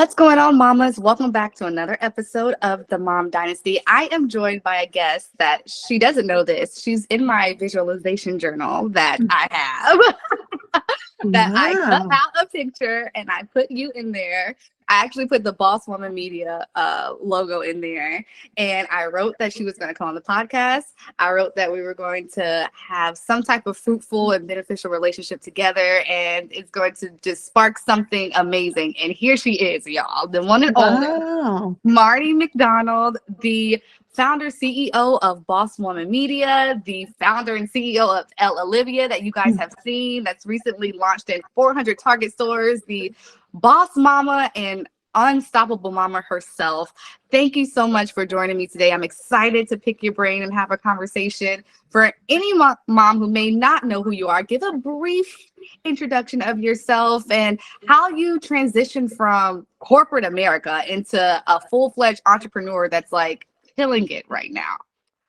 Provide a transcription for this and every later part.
What's going on, mamas? Welcome back to another episode of the Mom Dynasty. I am joined by a guest that she doesn't know this. She's in my visualization journal that I have. That I cut Wow. out a picture and I put you in there. I actually put the BossWomen Media logo in there. And I wrote that she was going to come on the podcast. I wrote that we were going to have some type of fruitful and beneficial relationship together. And it's going to just spark something amazing. And here she is, y'all. The one and only Wow. Marty McDonald, the founder CEO of BossWomen Media, the founder and CEO of Elle, Olivia, that you guys have seen, that's recently launched in 400 Target stores, the boss mama and unstoppable mama herself. Thank you so much for joining me today. I'm excited to pick your brain and have a conversation. For any mom who may not know who you are, give a brief introduction of yourself and how you transition from corporate America into a full-fledged entrepreneur that's like killing it right now.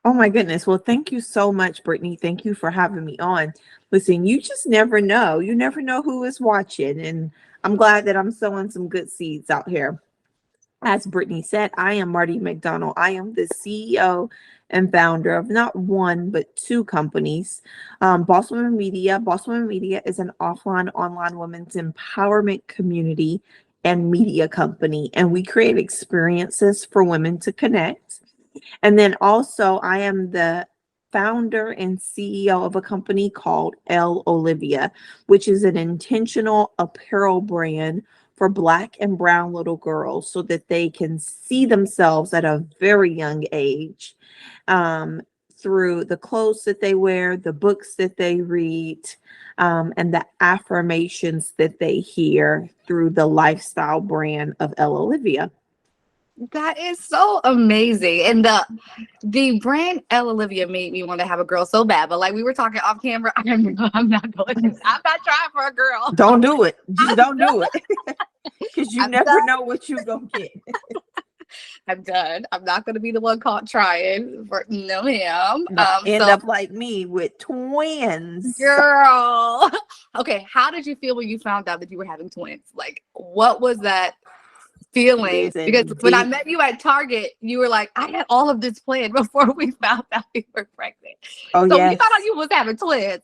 Oh my goodness. Well, thank you so much, Brittany. Thank you for having me on. Listen, you just never know. You never know who is watching. And I'm glad that I'm sowing some good seeds out here. As Brittany said, I am Marty McDonald. I am the CEO and founder of not one, but two companies. BossWomen Media. BossWomen Media is an offline, online women's empowerment community and media company. And we create experiences for women to connect. And then also, I am the founder and CEO of a company called Elle, Olivia, which is an intentional apparel brand for Black and brown little girls so that they can see themselves at a very young age through the clothes that they wear, the books that they read, and the affirmations that they hear through the lifestyle brand of Elle, Olivia. That is so amazing. And the brand Elle Olivia made me want to have a girl so bad. But like we were talking off camera, I'm not going to. I'm not trying for a girl. Don't do it. Just don't do it. Because you I'm never done. know what you're going to get. I'm done. I'm not going to be the one caught trying for no him. End So up like me with twins. girl. Okay, how did you feel when you found out that you were having twins? Like, what was that feeling? Because Listen, when I deep. met you at Target, you were like, I had all of this planned before we found out we were pregnant. Oh, So when you found out yes. you was having twins,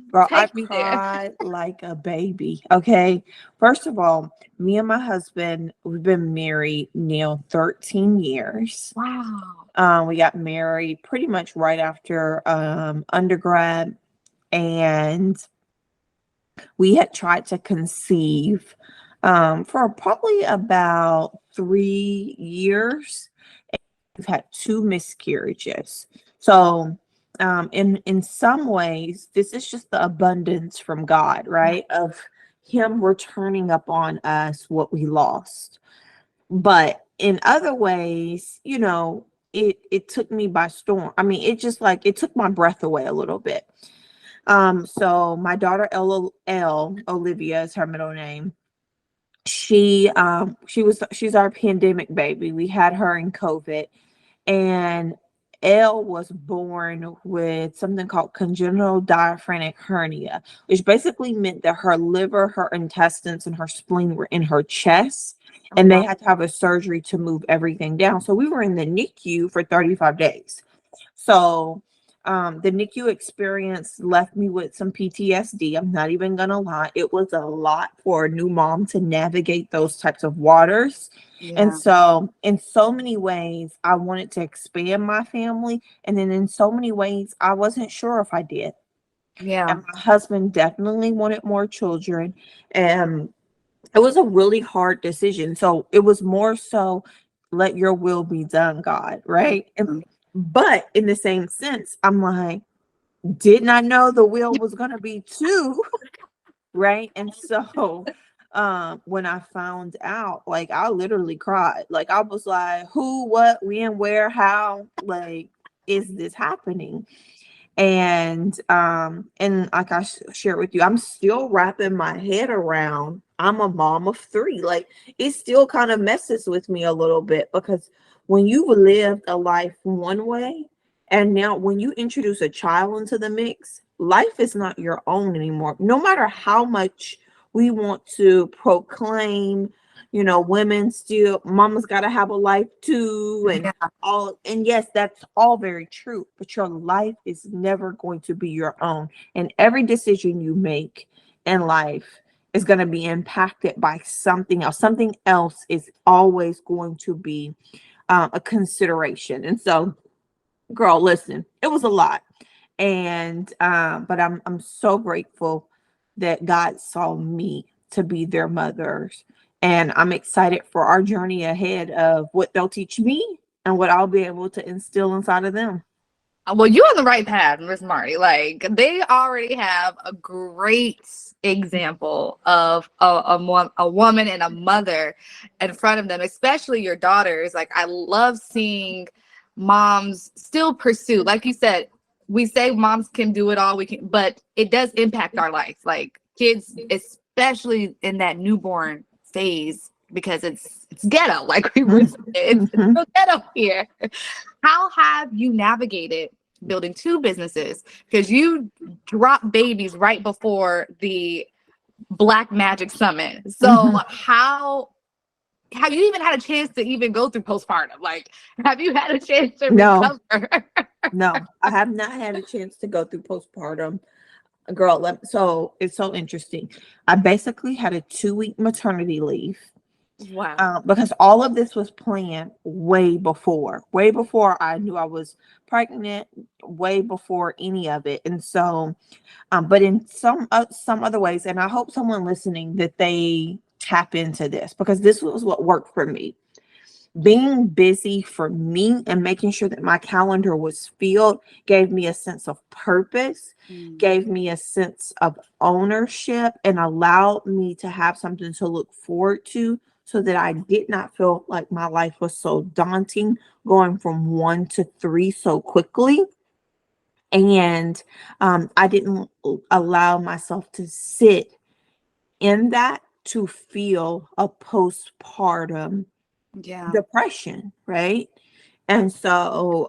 Girl, I take me there. cried like a baby. Okay. First of all, me and my husband, we've been married now 13 years. Wow. We got married pretty much right after undergrad, and we had tried to conceive for probably about 3 years. We've had two miscarriages. So in some ways, this is just the abundance from God, right? Of him returning upon us what we lost. But in other ways, it took me by storm. I mean, it just like it took my breath away a little bit. So my daughter Elle, Olivia is her middle name. She's our pandemic baby. We had her in COVID, and Elle was born with something called congenital diaphragmatic hernia, which basically meant that her liver, her intestines, and her spleen were in her chest, Oh, and they wow. had to have a surgery to move everything down. So we were in the NICU for 35 days. So the NICU experience left me with some PTSD. I'm not even gonna lie. It was a lot for a new mom to navigate those types of waters. And Yeah. so, in so many ways, I wanted to expand my family. And then, in so many ways, I wasn't sure if I did. Yeah. And my husband definitely wanted more children. And it was a really hard decision. So, it was more so, let your will be done, God, right? Mhm. But in the same sense, I'm like, did not know the will was going to be two, right? And so when I found out, like, I literally cried. Like, I was like, who, what, when, where, how, like, is this happening? And like I shared with you, I'm still wrapping my head around, I'm a mom of three. Like, it still kind of messes with me a little bit, because when you've lived a life one way, and now when you introduce a child into the mix, life is not your own anymore. No matter how much we want to proclaim, women still, mama's got to have a life too, and all. And yes, that's all very true, but your life is never going to be your own. And every decision you make in life is going to be impacted by something else. Something else is always going to be a consideration. And so, girl, listen, it was a lot. And but I'm so grateful that God saw me to be their mothers. And I'm excited for our journey ahead of what they'll teach me and what I'll be able to instill inside of them. Well, you're on the right path, Miss Marty. Like, they already have a great example of a woman and a mother in front of them, especially your daughters. Like, I love seeing moms still pursue. Like you said, we say moms can do it all, but it does impact our life. Like, kids, especially in that newborn phase, because it's ghetto. Like we were saying, it's real ghetto here. How have you navigated building two businesses? Because you dropped babies right before the Black Magic Summit. So how have you even had a chance to even go through postpartum? Like, have you had a chance to recover? No, I have not had a chance to go through postpartum. Girl, so it's so interesting. I basically had a 2-week maternity leave. Wow. Because all of this was planned way before I knew I was pregnant, way before any of it. And so, but in some other ways, and I hope someone listening that they tap into this, because this was what worked for me. Being busy for me and making sure that my calendar was filled gave me a sense of purpose, gave me a sense of ownership, and allowed me to have something to look forward to, so that I did not feel like my life was so daunting, going from 1 to 3 so quickly. And I didn't allow myself to sit in that to feel a postpartum depression, right? And so,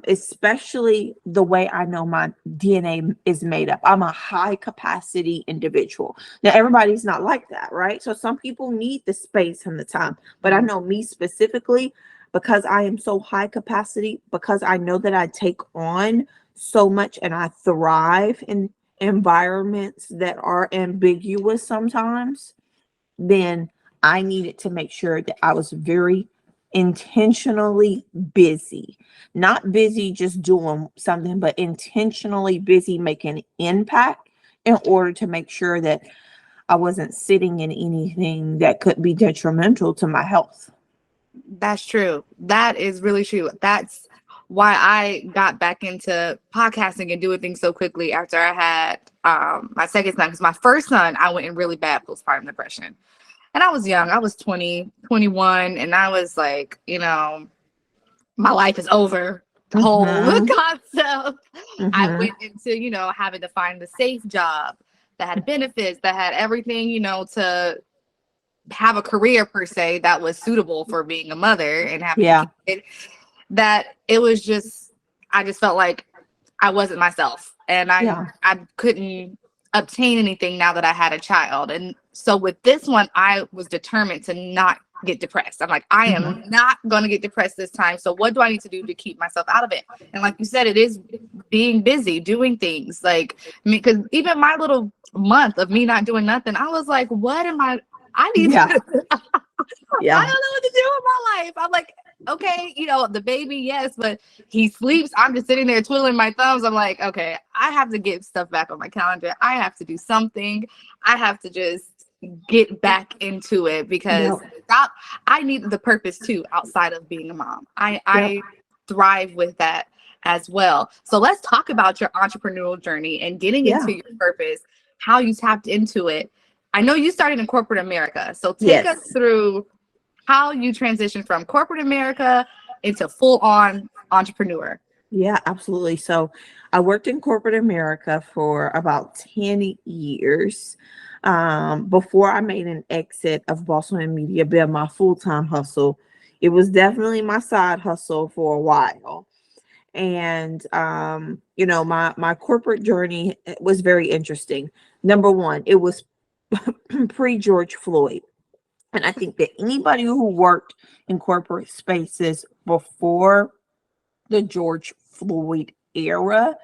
especially the way I know my DNA is made up, I'm a high capacity individual. Now, everybody's not like that, right? So some people need the space and the time, but I know me specifically, because I am so high capacity, because I know that I take on so much and I thrive in environments that are ambiguous sometimes, then I needed to make sure that I was very intentionally busy, not busy just doing something, but intentionally busy making impact, in order to make sure that I wasn't sitting in anything that could be detrimental to my health. That's true. That is really true. That's why I got back into podcasting and doing things so quickly after I had my second son. Because my first son, I went in really bad postpartum depression. And I was young. I was 20, 21. And I was like, my life is over. The whole concept. I went into, having to find the safe job that had benefits, that had everything, to have a career per se that was suitable for being a mother and having a kid. That it was just, I just felt like I wasn't myself. And I couldn't obtain anything now that I had a child. And so with this one, I was determined to not get depressed. I'm like, I am not going to get depressed this time. So what do I need to do to keep myself out of it? And like you said, it is being busy, doing things. Like, because even my little month of me not doing nothing, I was like, what am I need to I don't know what to do with my life. I'm like, okay, the baby, yes, but he sleeps. I'm just sitting there twiddling my thumbs. I'm like, okay, I have to get stuff back on my calendar. I have to do something. I have to just get back into it, because I need the purpose too outside of being a mom. I thrive with that as well. So let's talk about your entrepreneurial journey and getting into your purpose, how you tapped into it. I know you started in corporate America. So take us through how you transitioned from corporate America into full-on entrepreneur. Yeah, absolutely. So I worked in corporate America for about 10 years before I made an exit of BossWomen Media being my full-time hustle. It was definitely my side hustle for a while. And, my corporate journey was very interesting. Number one, it was pre-George Floyd. And I think that anybody who worked in corporate spaces before the George Floyd era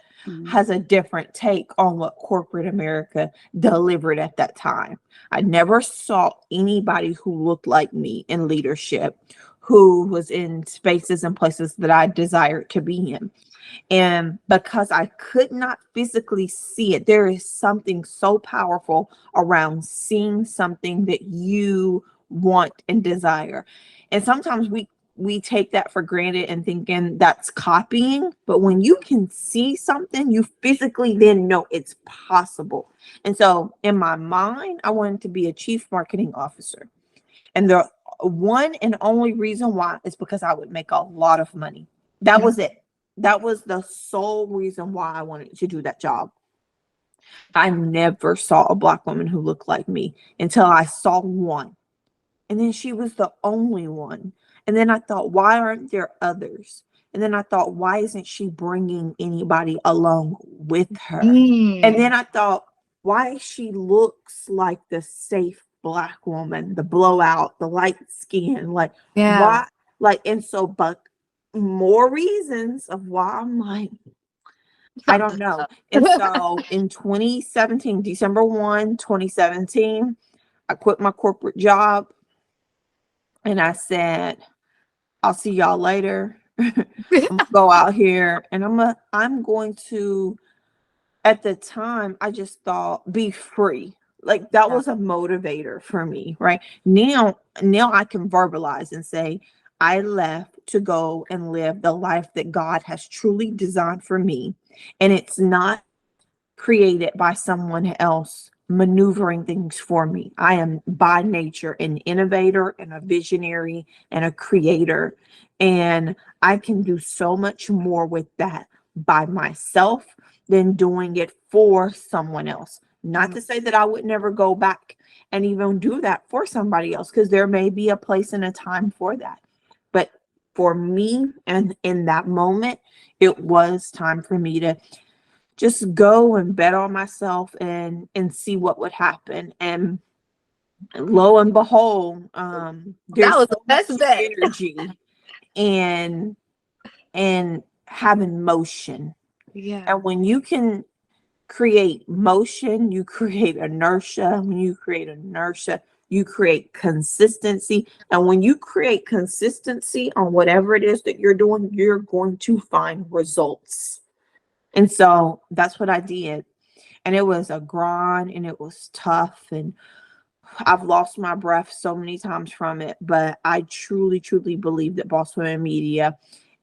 has a different take on what corporate America delivered at that time. I never saw anybody who looked like me in leadership, who was in spaces and places that I desired to be in. And because I could not physically see it, there is something so powerful around seeing something that you want and desire. And sometimes we take that for granted and thinking that's copying, but when you can see something, you physically then know it's possible. And so in my mind, I wanted to be a chief marketing officer. And the one and only reason why is because I would make a lot of money. That was it. That was the sole reason why I wanted to do that job. I never saw a Black woman who looked like me until I saw one. And then she was the only one. And then I thought, why aren't there others? And then I thought, why isn't she bringing anybody along with her? And then I thought, why she looks like the safe Black woman, the blowout, the light skin, like why, like, and so, but more reasons of why I'm like, I don't know. And so in 2017, December 1, 2017, I quit my corporate job and I said, I'll see y'all later. I'm gonna go out here and I'm going to, at the time, I just thought be free. Like that was a motivator for me, right? Now I can verbalize and say, I left to go and live the life that God has truly designed for me. And it's not created by someone else maneuvering things for me. I am by nature an innovator and a visionary and a creator. And I can do so much more with that by myself than doing it for someone else. Not to say that I would never go back and even do that for somebody else, because there may be a place and a time for that. But for me, and in that moment, it was time for me to just go and bet on myself and see what would happen. And lo and behold, there's That was the so best much bet. energy and having motion. And when you can create motion, you create inertia. When you create inertia, you create consistency. And when you create consistency on whatever it is that you're doing, you're going to find results. And so that's what I did. And it was a grind and it was tough. And I've lost my breath so many times from it. But I truly, truly believe that BossWomen Media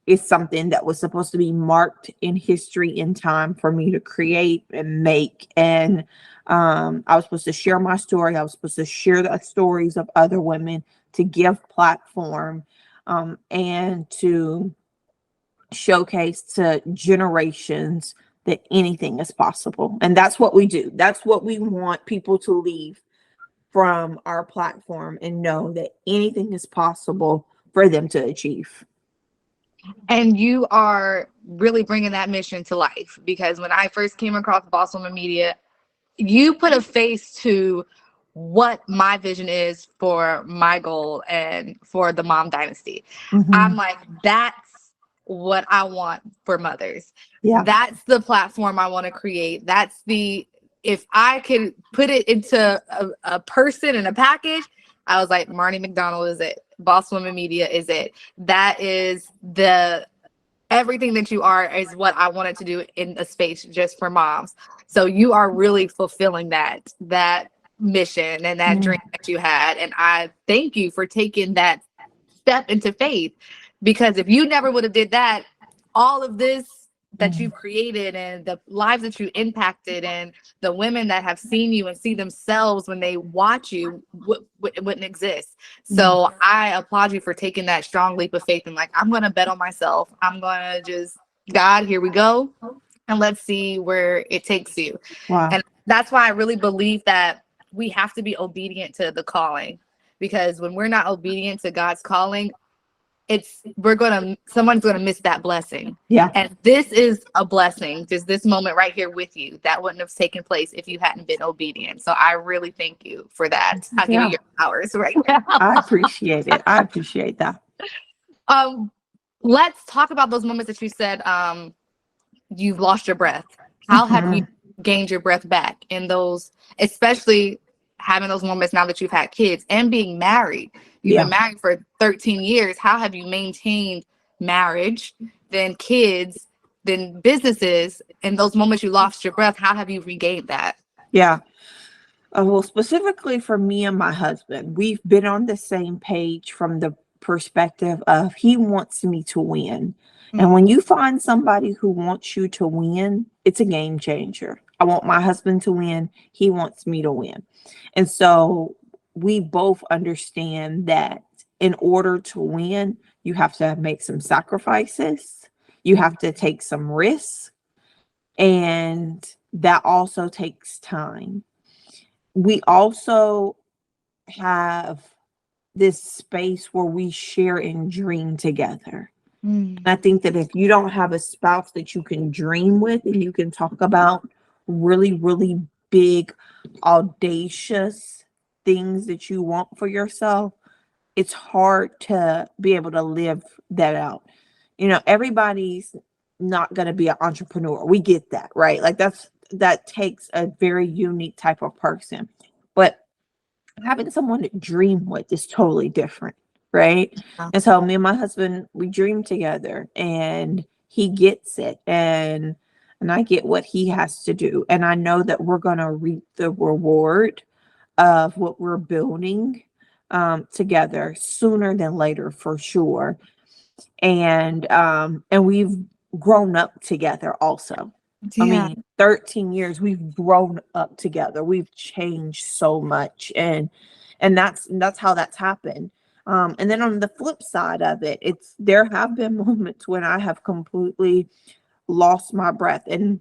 is something that was supposed to be marked in history in time for me to create and make. And I was supposed to share my story. I was supposed to share the stories of other women, to give platform and to showcase to generations that anything is possible. And that's what we do. That's what we want people to leave from our platform, and know that anything is possible for them to achieve. And you are really bringing that mission to life, because when I first came across BossWomen Media, you put a face to what my vision is for my goal and for the mom dynasty. I'm like, that's what I want for mothers. Yeah. That's the platform I want to create. That's if I could put it into a person in a package, I was like, Marty McDonald is it. BossWomen Media is it. That is everything that you are is what I wanted to do in a space just for moms. So you are really fulfilling that mission and that dream that you had. And I thank you for taking that step into faith, because if you never would have did that, all of this that you've created and the lives that you impacted and the women that have seen you and see themselves when they watch you wouldn't exist. So I applaud you for taking that strong leap of faith and like, I'm going to bet on myself. I'm going to just, God, here we go. And let's see where it takes you. Wow. And that's why I really believe that we have to be obedient to the calling, because when we're not obedient to God's calling, someone's gonna miss that blessing. Yeah. And this is a blessing, just this moment right here with you. That wouldn't have taken place if you hadn't been obedient. So I really thank you for that. I'll give you your flowers right now. I appreciate it. I appreciate that. Let's talk about those moments that you said you've lost your breath. How have you gained your breath back in those, especially having those moments now that you've had kids and being married? You've been married for 13 years. How have you maintained marriage, then kids, then businesses, and those moments you lost your breath? How have you regained that? Yeah. Well, specifically for me and my husband, we've been on the same page from the perspective of he wants me to win. And when you find somebody who wants you to win, it's a game changer. I want my husband to win. He wants me to win. And so we both understand that in order to win, you have to make some sacrifices. You have to take some risks. And that also takes time. We also have this space where we share and dream together. And I think that if you don't have a spouse that you can dream with and you can talk about really, really big, audacious things that you want for yourself, it's hard to be able to live that out. You know, everybody's not going to be an entrepreneur. We get that, right? Like that takes a very unique type of person. But having someone to dream with is totally different, right? And so me and my husband, we dream together, and he gets it, and I get what he has to do, and I know that we're going to reap the reward of what we're building together sooner than later, for sure. And we've grown up together also. I mean, 13 years, we've grown up together. We've changed so much. And that's how that's happened. And then on the flip side of it, there have been moments when I have completely lost my breath. And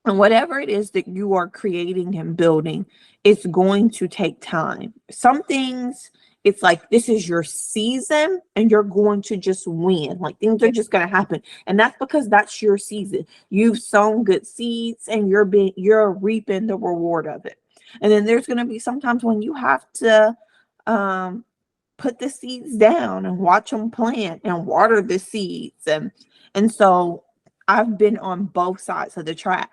whatever it is that you are creating and building, it's going to take time. Some things, it's like, this is your season and you're going to just win. Like, things are just going to happen. And that's because that's your season. You've sown good seeds and you're reaping the reward of it. And then there's going to be sometimes when you have to put the seeds down and watch them plant and water the seeds. And so I've been on both sides of the track.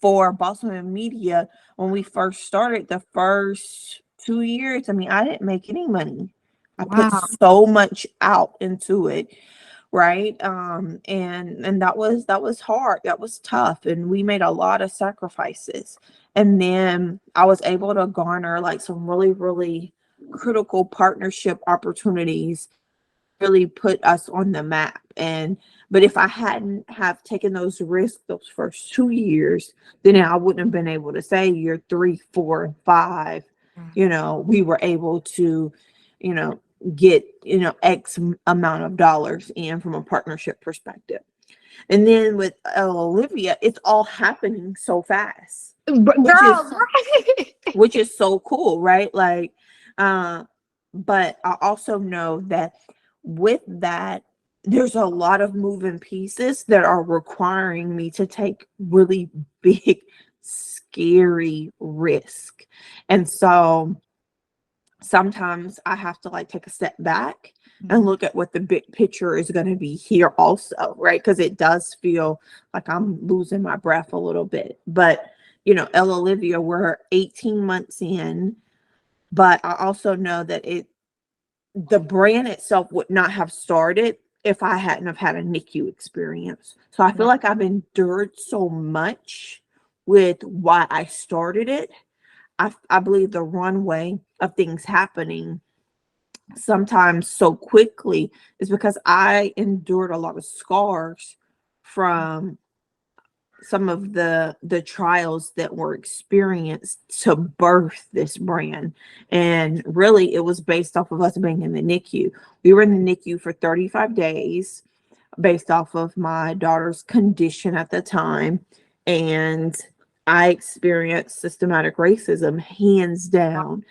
For BossWomen Media, when we first started, the first 2 years, I mean, I didn't make any money. I put so much out into it, right? And that was hard. That was tough. And we made a lot of sacrifices. And then I was able to garner like some really, really critical partnership opportunities, really put us on the map. But if I hadn't have taken those risks those first 2 years, then I wouldn't have been able to say year 3, 4, and 5, we were able to, get, X amount of dollars in from a partnership perspective. And then with Olivia, it's all happening so fast. Girl, which is so cool, right? Like, but I also know that with that, there's a lot of moving pieces that are requiring me to take really big, scary risk. And so sometimes I have to like take a step back and look at what the big picture is going to be here also, right? Because it does feel like I'm losing my breath a little bit. But, Elle Olivia, we're 18 months in, but I also know that the brand itself would not have started if I hadn't have had a NICU experience. So I feel like I've endured so much with why I started it. I believe the runway of things happening sometimes so quickly is because I endured a lot of scars from some of the trials that were experienced to birth this brand. And really it was based off of us being in the NICU. We were in the NICU for 35 days based off of my daughter's condition at the time. And I experienced systematic racism, hands down.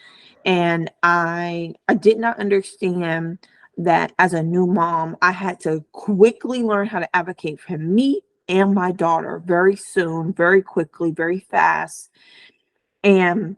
And I did not understand that as a new mom, I had to quickly learn how to advocate for me and my daughter very soon, very quickly, very fast. And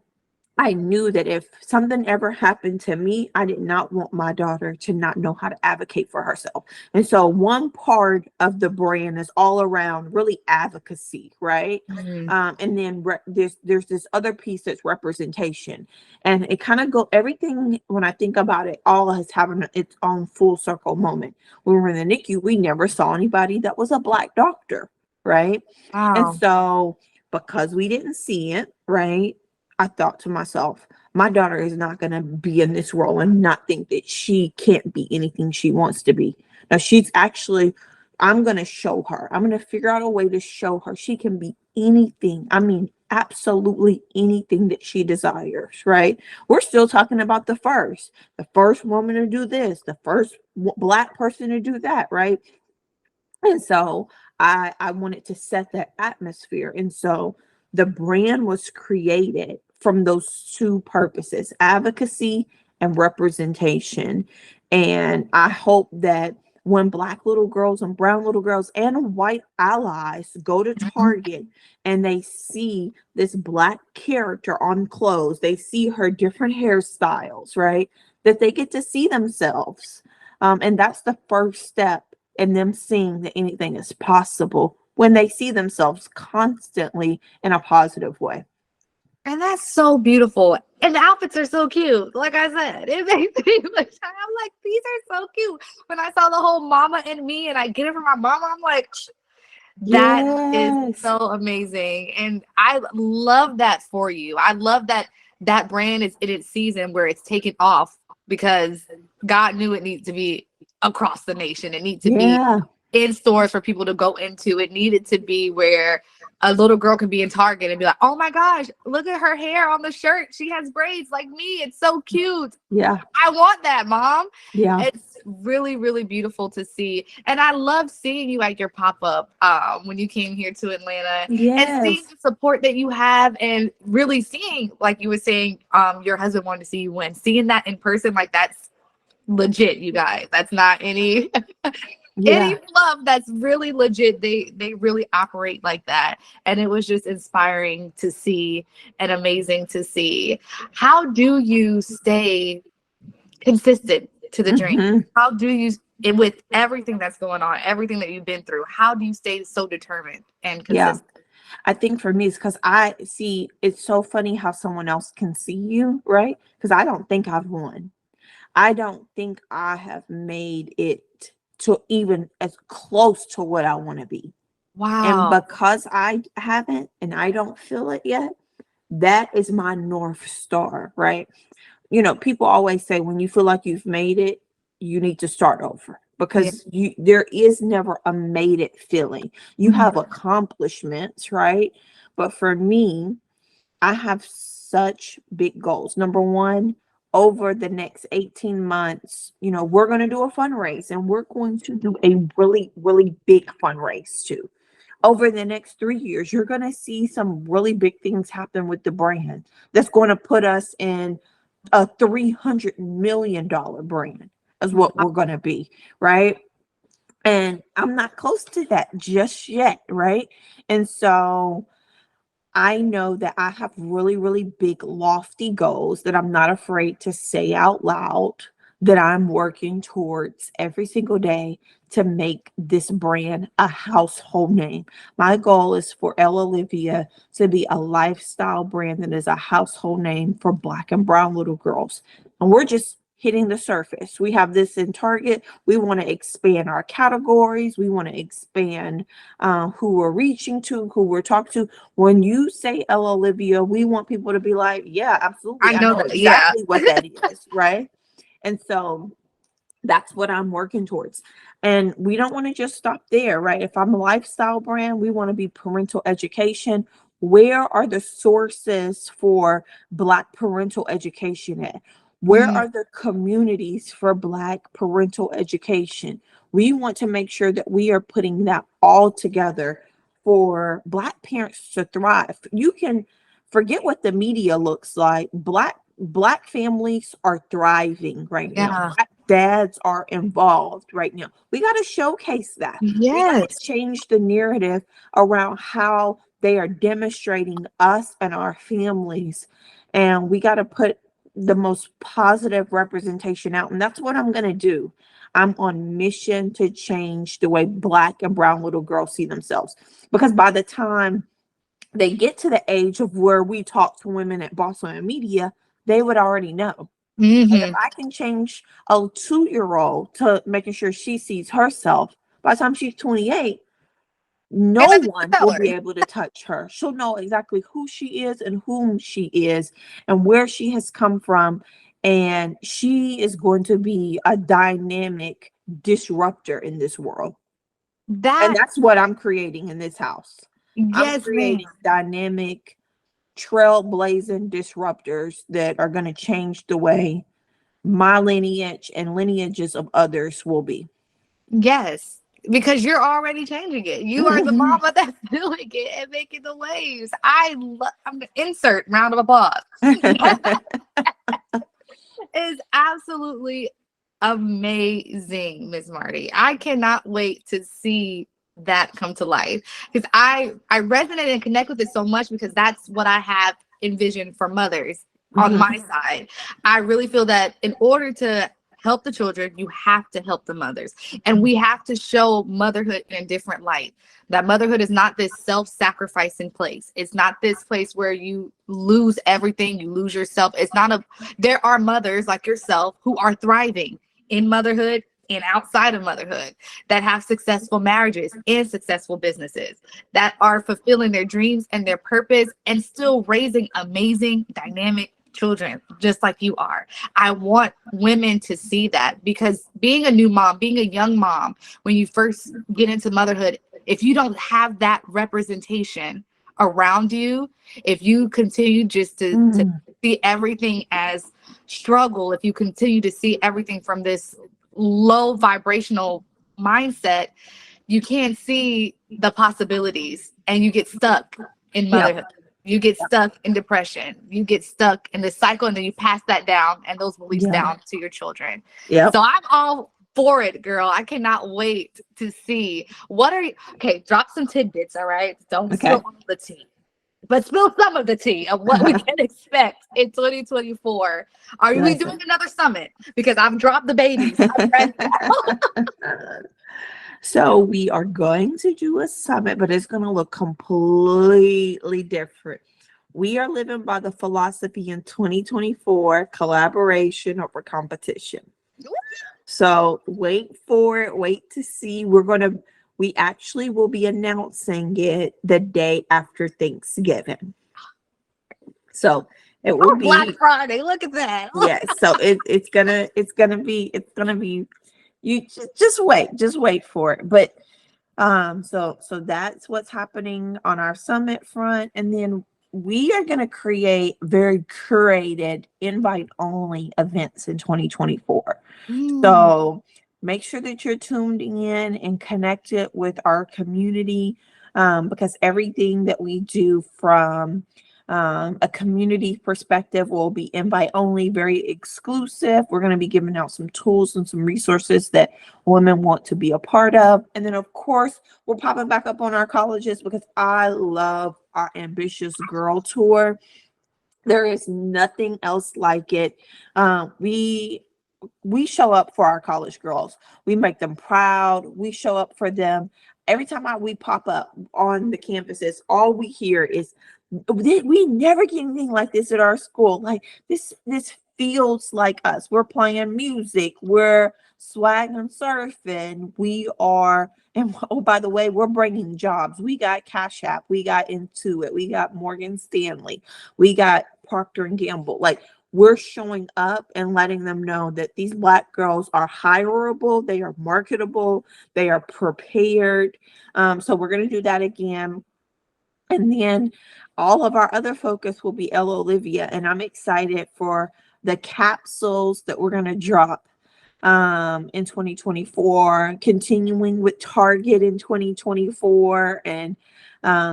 I knew that if something ever happened to me, I did not want my daughter to not know how to advocate for herself. And so one part of the brand is all around really advocacy, right? Mhm. And then there's this other piece that's representation, and it kind of go everything. When I think about it, all is having its own full circle moment. When we were in the NICU, we never saw anybody that was a Black doctor, right? And Wow. so because we didn't see it, right? I thought to myself, my daughter is not going to be in this role and not think that she can't be anything she wants to be. Now, she's actually, I'm going to show her. I'm going to figure out a way to show her she can be anything. I mean, absolutely anything that she desires, right? We're still talking about the first woman to do this, the first Black person to do that, right? And so I wanted to set that atmosphere. And so the brand was created from those two purposes, advocacy and representation. And I hope that when Black little girls and brown little girls and white allies go to Mhm. Target and they see this Black character on clothes, they see her different hairstyles, right? That they get to see themselves. And that's the first step in them seeing that anything is possible when they see themselves constantly in a positive way. And that's so beautiful. And the outfits are so cute. Like I said, it makes me look. I'm like, these are so cute. When I saw the whole mama and me and I get it from my mama, I'm like, that is Yes. so amazing. And I love that for you. I love that that brand is in its season where it's taken off because God knew it needs to be across the nation. It needs to be Yeah. in stores for people to go into. It needed to be where a little girl could be in Target and be like, oh my gosh, look at her hair on the shirt. She has braids like me. It's so cute. Yeah. I want that, mom. Yeah. It's really, really beautiful to see. And I love seeing you at your pop-up when you came here to Atlanta and seeing Yes. the support that you have and really seeing, like you were saying, your husband wanted to see you win. Seeing that in person, like that's legit, you guys. That's not any any Yeah. fluff. That's really legit. They really operate like that. And it was just inspiring to see and amazing to see. How do you stay consistent to the dream? Hmm. How do you, and with everything that's going on, everything that you've been through, how do you stay so determined and Yeah. consistent? I think for me, it's because I see it's so funny how someone else can see you, right? Because I don't think I've won. I don't think I have made it to even as close to what I want to be. And Wow. because I haven't and I don't feel it yet, that is my North Star, right? People always say when you feel like you've made it, you need to start over Yeah. because there is never a made it feeling. You Mhm. have accomplishments, right? But for me, I have such big goals. Number one, over the next 18 months, we're going to do a fundraise and we're going to do a really, really big fundraise too. Over the next 3 years, you're going to see some really big things happen with the brand that's going to put us in a $300 million brand is what we're going to be, right? And I'm not close to that just yet, right? And so I know that I have really, really big, lofty goals that I'm not afraid to say out loud that I'm working towards every single day to make this brand a household name. My goal is for Elle Olivia to be a lifestyle brand that is a household name for Black and brown little girls. And we're just hitting the surface. We have this in Target. We want to expand our categories. We want to expand who we're reaching to, who we're talking to. When you say Elle Olivia, we want people to be like, yeah, absolutely. I I know know that. Yeah. exactly what that is, right? And so that's what I'm working towards. And we don't want to just stop there, right? If I'm a lifestyle brand, we want to be parental education. Where are the sources for Black parental education at? Where Mhm. are the communities for Black parental education? We want to make sure that we are putting that all together for Black parents to thrive. You can forget what the media looks like. Black families are thriving right now. Yeah. dads are involved right now. We got to showcase that. We got to Yes. change the narrative around how they are demonstrating us and our families. And we got to put the most positive representation out. And that's what I'm going to do. I'm on mission to change the way Black and brown little girls see themselves. Because by the time they get to the age of where we talk to women at BossWomen Media, they would already know. And if Mm-hmm. I can change a 2-year-old to making sure she sees herself, by the time she's 28, no And one I tell will her. be able to touch her. She'll know exactly who she is and whom she is and where she has come from. And she is going to be a dynamic disruptor in this world. And That, that's what I'm creating in this house. I'm yes, ma'am. creating dynamic, trailblazing disruptors that are going to change the way my lineage and lineages of others will be. Yes, because you're already changing it. You are the mama that's doing it and making the waves. I'm the insert round of applause. Is absolutely amazing, Miss Marty. I cannot wait to see that come to life because I resonate and connect with it so much because that's what I have envisioned for mothers on my side. I really feel that in order to help the children, you have to help the mothers, and we have to show motherhood in a different light. That motherhood is not this self-sacrificing place. It's not this place where you lose everything, you lose yourself. It's not a There are mothers like yourself who are thriving in motherhood and outside of motherhood, that have successful marriages and successful businesses, that are fulfilling their dreams and their purpose and still raising amazing, dynamic children just like you are. I want women to see that, because being a new mom, being a young mom, when you first get into motherhood, if you don't have that representation around you, if you continue just to see everything as struggle, if you continue to see everything from this low vibrational mindset, you can't see the possibilities and you get stuck in motherhood. You get stuck in depression. You get stuck in the cycle, and then you pass that down and those beliefs down to your children. Yep. So I'm all for it, girl. I cannot wait to see what are you. Okay, drop some tidbits, all right? Don't spill all the tea, but spill some of the tea of what we can expect in 2024. Are we doing another summit? Because I've dropped the babies. I'm ready now. So we are going to do a summit, but it's going to look completely different. We are living by the philosophy in 2024, collaboration over competition. So wait for it, wait to see. We actually will be announcing it the day after Thanksgiving. So it will be Black Friday. Look at that. Yes. So it's gonna be, you just wait for it. But so that's what's happening on our summit front. And then we are going to create very curated invite only events in 2024. So make sure that you're tuned in and connected with our community, because everything that we do from a community perspective will be invite only, very exclusive. We're going to be giving out some tools and some resources that women want to be a part of. And then, of course, we're popping back up on our colleges, because I love our Ambitious Girl Tour. There is nothing else like it. We show up for our college girls. We make them proud. We show up for them. Every time we pop up on the campuses, all we hear is, we never get anything like this at our school. Like this feels like us. We're playing music. We're swagging, surfing. We are, and oh, by the way, we're bringing jobs. We got Cash App. We got Intuit. We got Morgan Stanley. We got Procter and Gamble. Like, we're showing up and letting them know that these Black girls are hireable. They are marketable. They are prepared. So we're going to do that again. And then all of our other focus will be Elle, Olivia. And I'm excited for the capsules that we're going to drop in 2024, continuing with Target in 2024. And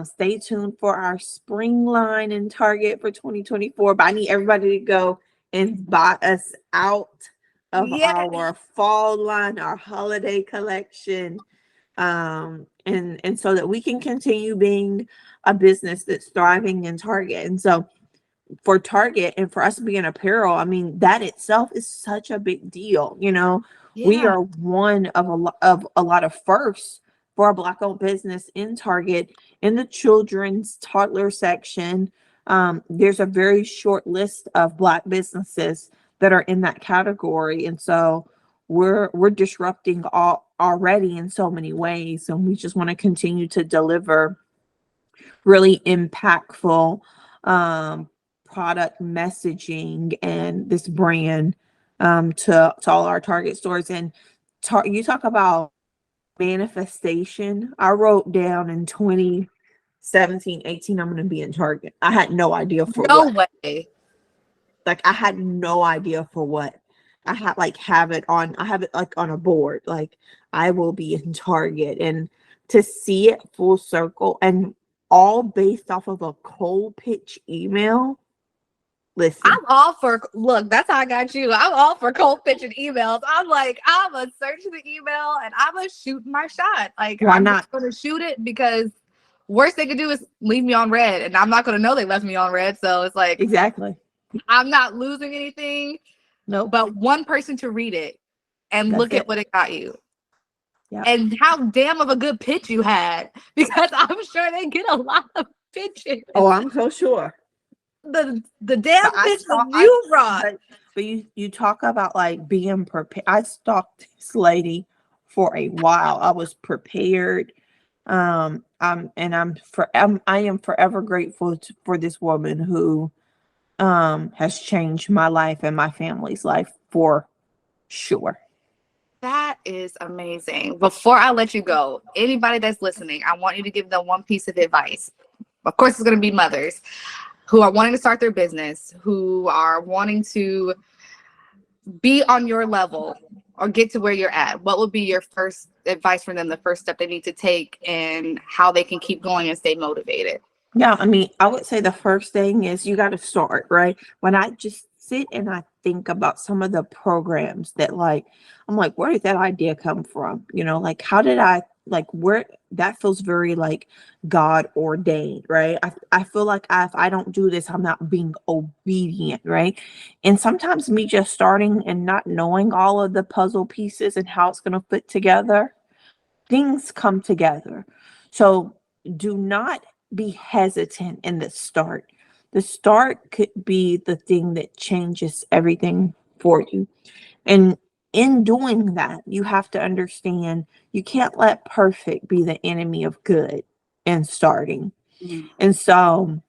stay tuned for our spring line in Target for 2024. But I need everybody to go and buy us out of Yeah. our fall line, our holiday collection, and so that we can continue being a business that's thriving in Target. And so for Target and for us to be in apparel, I mean, that itself is such a big deal. You know, we Yeah. are one of a lot of firsts for a Black owned business in Target in the children's toddler section. There's a very short list of Black businesses that are in that category, and so we're disrupting all already in so many ways, and we just want to continue to deliver really impactful product messaging and this brand to all our Target stores. And you talk about manifestation. I wrote down in 2017, 18, I'm going to be in Target. I had no idea for No what. way. Like, I had no idea for what. I had I have it like on a board. Like, I will be in Target, and to see it full circle and all based off of a cold pitch email. Listen, I'm all for look, that's how I got you. I'm all for cold pitching emails. I'm like, I'm gonna search the email and I'm gonna shoot my shot. Like, why I'm not? just gonna shoot it because worst they could do is leave me on red, and I'm not gonna know they left me on red. So it's like Exactly. I'm not losing anything, Nope. but one person to read it and That's look at it. what it got you. Yeah. And how damn of a good pitch you had, because I'm sure they get a lot of pitches. Oh, I'm so sure. The damn But pitch that you brought. but you talk about like being prepared. I stalked this lady for a while. I was prepared. I am forever grateful for this woman who has changed my life and my family's life for sure. That is amazing. Before I let you go, anybody that's listening, I want you to give them one piece of advice. Of course, it's going to be mothers who are wanting to start their business, who are wanting to be on your level or get to where you're at. What would be your first advice for them, the first step they need to take, and how they can keep going and stay motivated? Yeah, I mean, I would say the first thing is you got to start, right? When I just sit and I think about some of the programs that I'm like, where did that idea come from? You know, like, how did I, like, where that feels very like God ordained, right? I feel like if I don't do this, I'm not being obedient, right? And sometimes me just starting and not knowing all of the puzzle pieces and how it's going to fit together, things come together. So do not be hesitant in the start. The start could be the thing that changes everything for you. And in doing that, you have to understand you can't let perfect be the enemy of good in starting. And so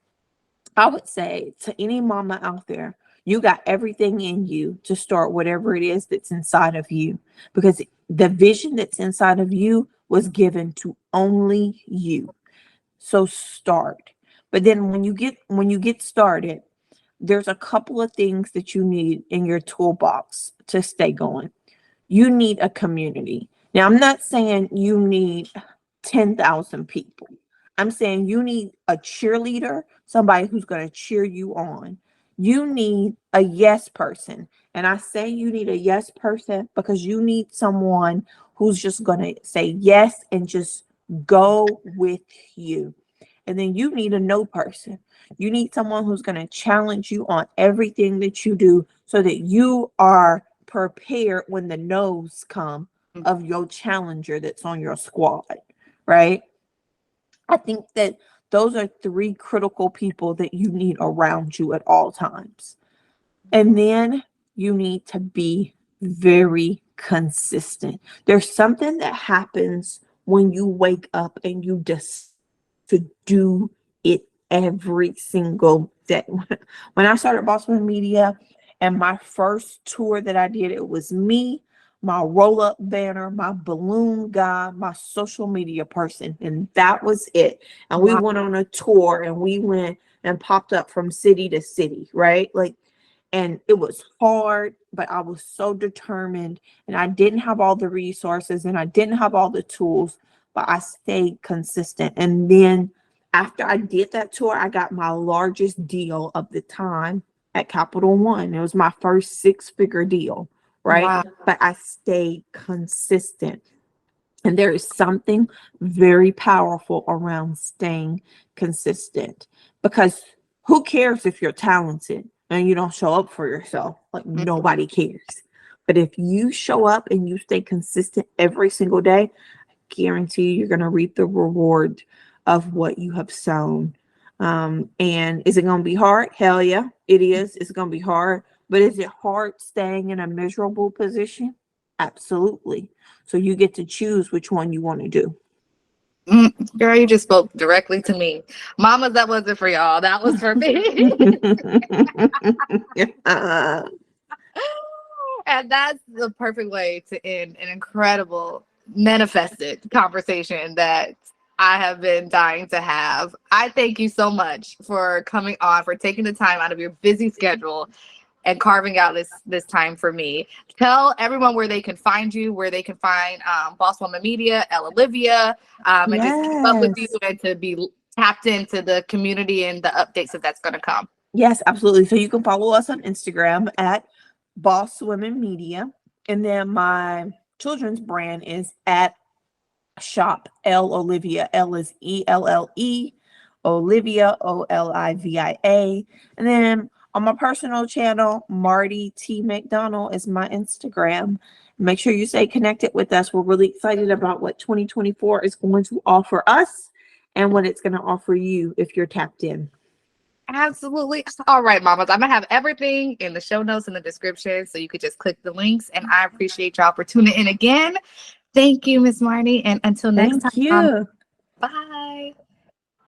I would say to any mama out there, you got everything in you to start whatever it is that's inside of you, because the vision that's inside of you was given to only you. So start. But then when you get started, there's a couple of things that you need in your toolbox to stay going. You need a community. Now, I'm not saying you need 10,000 people. I'm saying you need a cheerleader, somebody who's going to cheer you on. You need a yes person. And I say you need a yes person because you need someone who's just going to say yes and just go with you. And then you need a no person. You need someone who's going to challenge you on everything that you do so that you are prepared when the no's come of your challenger that's on your squad, right? I think that those are three critical people that you need around you at all times. And then you need to be very consistent. There's something that happens when you wake up and you decide to do it every single day. When I started BossWomen Media and my first tour that I did, it was me, my roll-up banner, my balloon guy, my social media person, and that was it. And we went on a tour and we went and popped up from city to city, right? Like, and it was hard, but I was so determined, and I didn't have all the resources and I didn't have all the tools, but I stayed consistent. And then after I did that tour, I got my largest deal of the time at Capital One. It was my first 6-figure deal, right? Wow. But I stayed consistent. And there is something very powerful around staying consistent, because who cares if you're talented and you don't show up for yourself? Like, nobody cares. But if you show up and you stay consistent every single day, I guarantee you're going to reap the reward of what you have sown. And is it going to be hard? Hell yeah, it is. It's going to be hard. But is it hard staying in a miserable position? Absolutely. So you get to choose which one you want to do. Girl, you just spoke directly to me. Mamas, that wasn't for y'all. That was for me. And that's the perfect way to end an incredible manifested conversation that I have been dying to have. I thank you so much for coming on, for taking the time out of your busy schedule and carving out this time for me. Tell everyone where they can find you, where they can find BossWomen Media, Elle Olivia, and just keep up with you and to be tapped into the community and the updates that's going to come. Yes, absolutely. So you can follow us on Instagram at BossWomen Media. And then my children's brand is at Shop Elle Olivia. Elle is ELLE, Olivia, OLIVIA. And then on my personal channel, Marty T. McDonald is my Instagram. Make sure you stay connected with us. We're really excited about what 2024 is going to offer us and what it's going to offer you if you're tapped in. Absolutely. All right, mamas. I'm going to have everything in the show notes in the description, so you could just click the links. And I appreciate y'all for tuning in again. Thank you, Miss Marty. And until next time. Thank you. Bye.